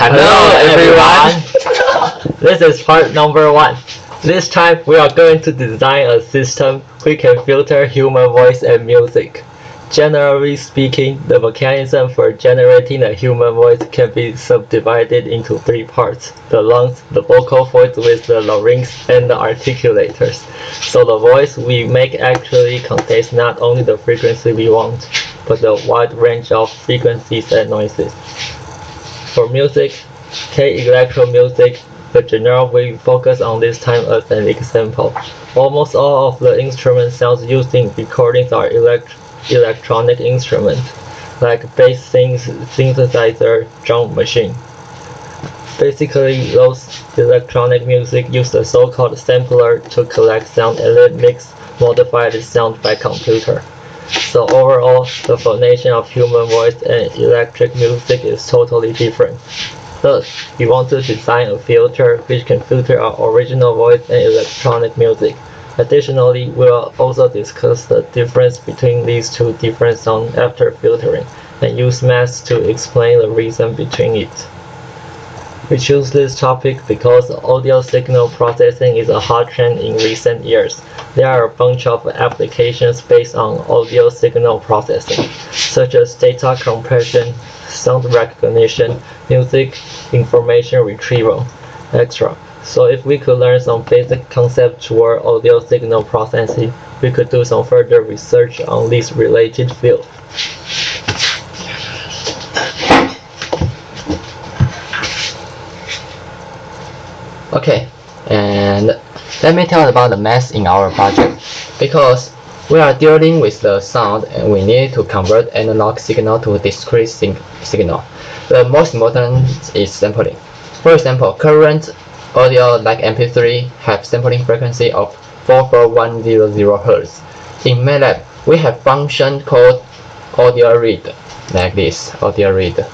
Hello everyone! This is part number 1. This time we are going to design a system which can filter human voice and music. Generally speaking, the mechanism for generating a human voice can be subdivided into 3 parts: the lungs, the vocal folds with the larynx, and the articulators. So the voice we make actually contains not only the frequency we want, but a wide range of frequencies and noises. For music, take electro music, the genre we focus on this time as an example. Almost all of the instrument sounds used in recordings are electronic instruments, like bass synthesizer, drum machine. Basically, those electronic music use a so-called sampler to collect sound and then modify the sound by computer. So overall, the phonation of human voice and electric music is totally different. Thus, we want to design a filter which can filter our original voice and electronic music. Additionally, we will also discuss the difference between these two different sounds after filtering, and use math to explain the reason between it. We choose this topic because audio signal processing is a hot trend in recent years. There are a bunch of applications based on audio signal processing, such as data compression, sound recognition, music information retrieval, etc. So if we could learn some basic concepts toward audio signal processing, we could do some further research on this related field. Okay, and let me tell about the math in our project. Because we are dealing with the sound and we need to convert analog signal to discrete signal. The most important is sampling. For example, current audio like MP3 have sampling frequency of 44100 Hz. In MATLAB, we have function called audio read, like this, audio read,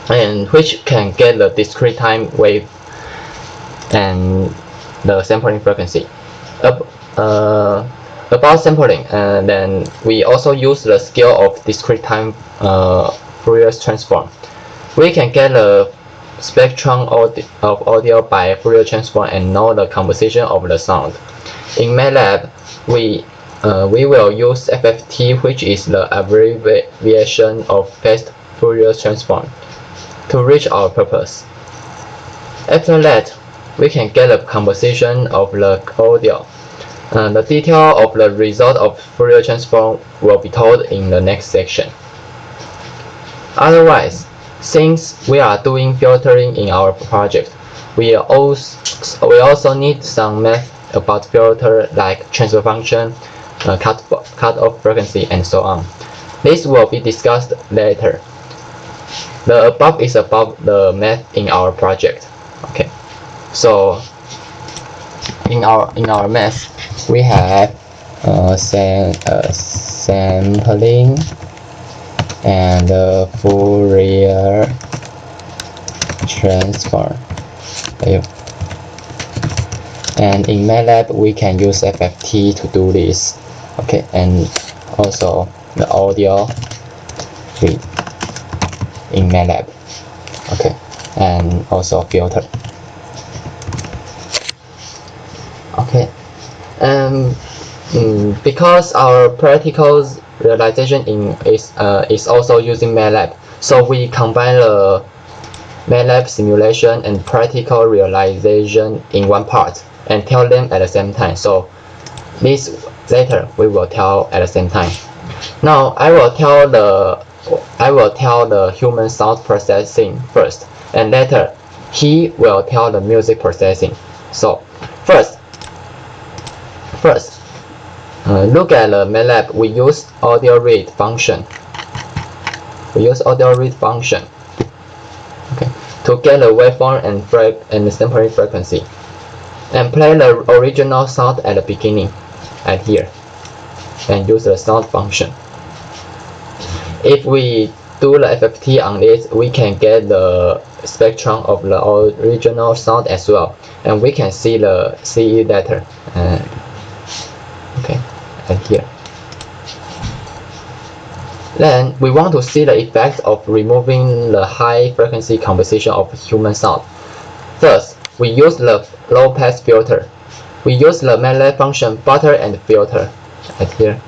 and which can get the discrete time wave and the sampling frequency. About sampling, then we also use the scale of discrete time Fourier transform. We can get the spectrum of audio by Fourier transform and know the composition of the sound. In MATLAB, we will use FFT, which is the abbreviation of fast Fourier transform, to reach our purpose. After that, we can get the composition of the audio. The detail of the result of Fourier transform will be told in the next section. Otherwise, since we are doing filtering in our project, we also need some math about filter like transfer function, cut-off frequency, and so on. This will be discussed later. The above is about the math in our project. Okay, so in our math we have sampling and Fourier transform. And in MATLAB we can use FFT to do this. Okay, and also the audio read in MATLAB. Okay, and also filter. Okay, because our practical realization is also using MATLAB, so we combine the MATLAB simulation and practical realization in one part and tell them at the same time. So this later we will tell at the same time. Now I will tell the human sound processing first, and later he will tell the music processing. So first, look at the MATLAB. We use audio read function. Okay, to get the waveform and the sampling frequency, and play the original sound at the beginning, at here, and use the sound function. If we do the FFT on it, we can get the spectrum of the original sound as well, and we can see it later. Okay, and here. Then we want to see the effect of removing the high frequency composition of human sound. First, we use the low pass filter. We use the MATLAB function butter and filter right here.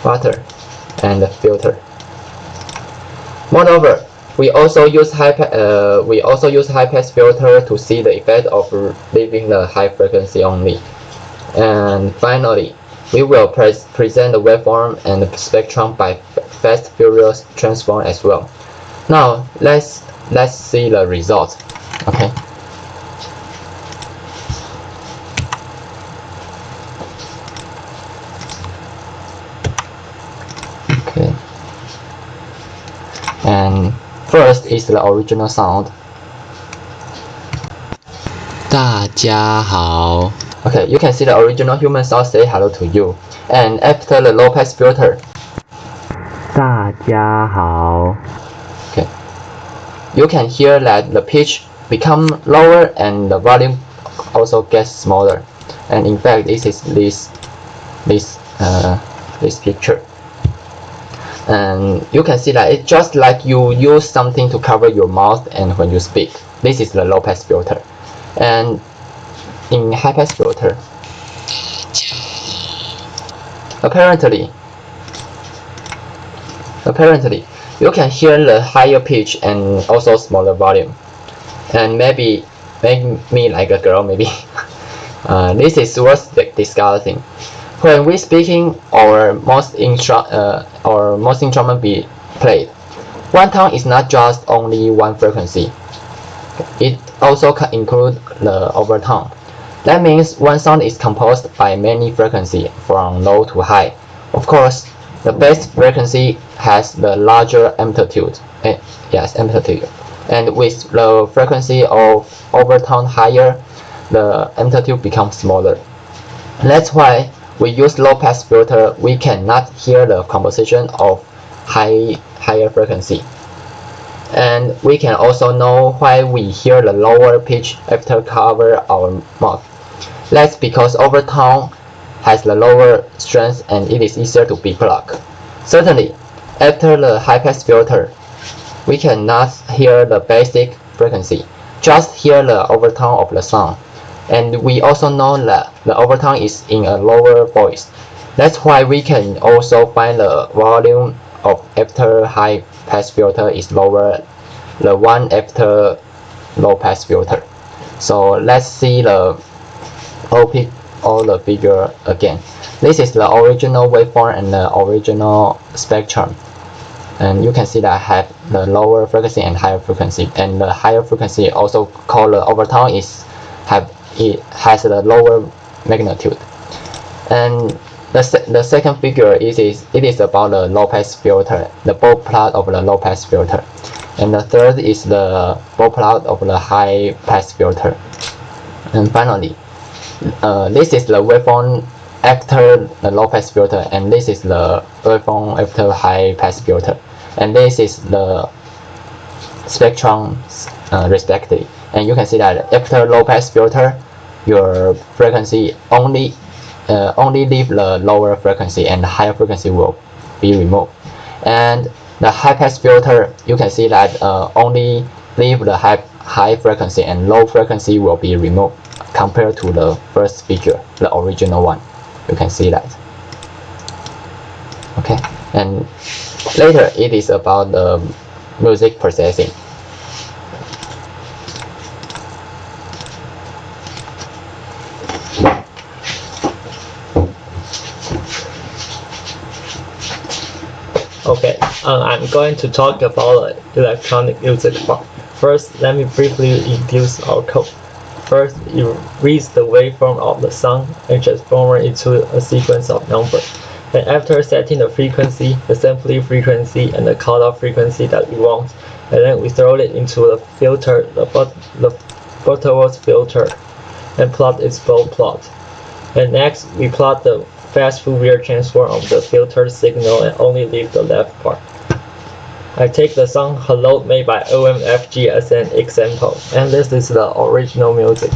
Butter and filter. Moreover, we also use high pass filter to see the effect of leaving the high frequency only. And finally, we will present the waveform and the spectrum by fast Fourier transform as well. Now let's see the results. Okay. Okay. And first is the original sound. 大家好。 Okay, you can see the original human sound say hello to you. And after the low pass filter, 大家好。 okay, you can hear that the pitch become lower and the volume also gets smaller. And in fact, this is this picture. And you can see that it's just like you use something to cover your mouth and when you speak. This is the low pass filter. And in high pass filter, apparently you can hear the higher pitch and also smaller volume. And maybe make me like a girl, maybe. This is worth discussing. When we speaking or most instrument be played, one tone is not just only one frequency. It also can include the overtone. That means one sound is composed by many frequencies from low to high. Of course, the best frequency has the larger amplitude. Amplitude. And with the frequency of overtone higher, the amplitude becomes smaller. That's why we use low pass filter. We cannot hear the composition of higher frequency. And we can also know why we hear the lower pitch after cover our mouth. That's because overtone has the lower strength and it is easier to be plucked. Certainly, after the high pass filter, we cannot hear the basic frequency, just hear the overtone of the sound. And we also know that the overtone is in a lower voice. That's why we can also find the volume of after high pass filter is lower the one after low pass filter. So let's see all the figure again. This is the original waveform and the original spectrum. And you can see that I have the lower frequency and higher frequency. And the higher frequency, also called the overtone, it has the lower magnitude. And the second figure it is about the low pass filter, the ball plot of the low pass filter. And the third is the ball plot of the high pass filter. And finally, this is the waveform after the low pass filter, and this is the waveform after high pass filter, and this is the spectrum respectively. And you can see that after low pass filter, your frequency only leave the lower frequency and the higher frequency will be removed. And the high pass filter, you can see that only leave the high frequency and low frequency will be removed compared to the first figure, the original one. You can see that. Okay, and later it is about the music processing. Okay, I'm going to talk about the electronic music part. First, let me briefly introduce our code. First, it reads the waveform of the sound and transforms it into a sequence of numbers. And after setting the frequency, the sampling frequency, and the cutoff frequency that we want, and then we throw it into the filter, the Butterworth filter, and plot its ball plot. And next, we plot the fast Fourier transform of the filtered signal and only leave the left part. I take the song Hello made by OMFG as an example, and this is the original music.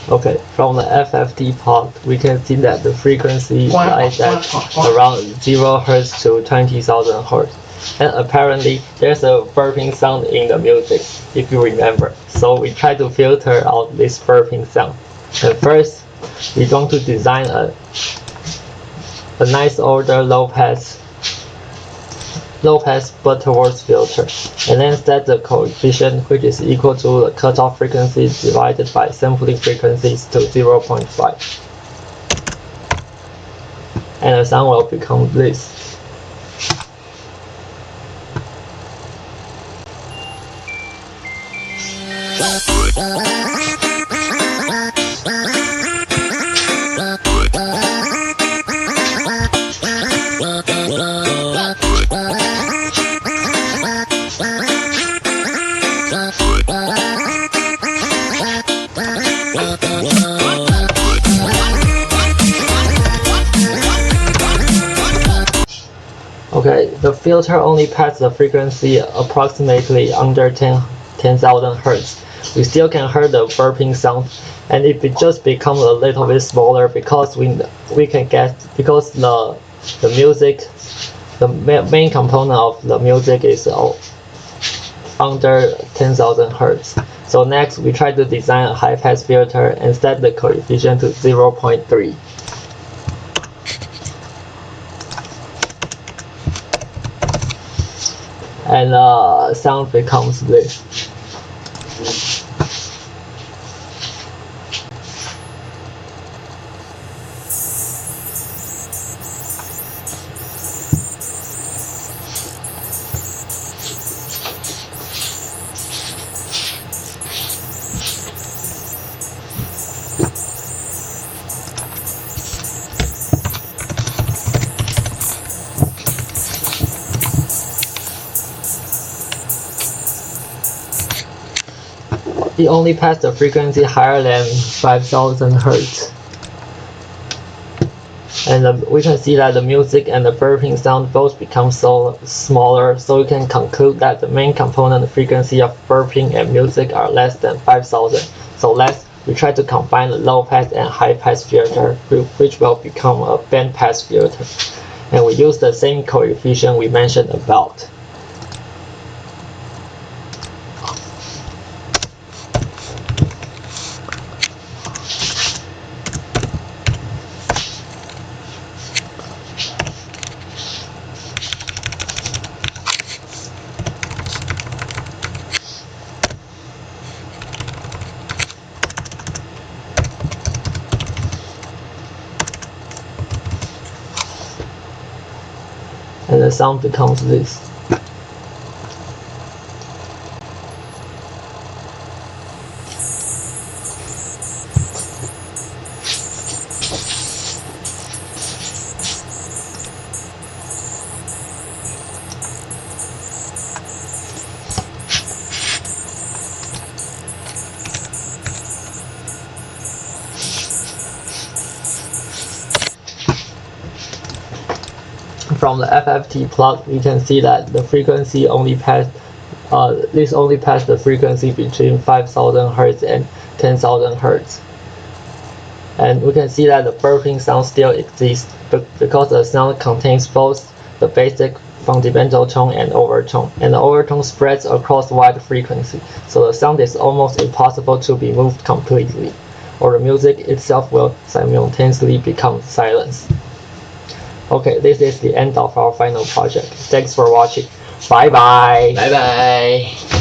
Okay, from the FFT plot, we can see that the frequency lies at around 0 Hz to 20,000 Hz. And apparently, there's a burping sound in the music, if you remember. So we try to filter out this burping sound. And first, we want to design a nice order low pass Butterworth filter, and then set the coefficient, which is equal to the cutoff frequency divided by sampling frequencies, to 0.5. And the sound will become this. Okay, the filter only passes the frequency approximately under 10,000 Hz. We still can hear the burping sound, and it just becomes a little bit smaller because we can get, because the music, the main component of the music is under 10,000 Hz. So next, we try to design a high-pass filter and set the coefficient to 0.3. And sound becomes this. It only passed the frequency higher than 5,000 Hz. And we can see that the music and the burping sound both become so smaller, so we can conclude that the main component frequency of burping and music are less than 5,000. So we try to combine the low pass and high pass filter, which will become a band pass filter. And we use the same coefficient we mentioned about. And the sound becomes this. From the FFT plot, we can see that the frequency only passed the frequency between 5,000 Hz and 10,000 Hz. And we can see that the burping sound still exists because the sound contains both the basic fundamental tone and overtone, and the overtone spreads across wide frequency, so the sound is almost impossible to be moved completely, or the music itself will simultaneously become silence. Okay, this is the end of our final project. Thanks for watching. Bye bye. Bye bye.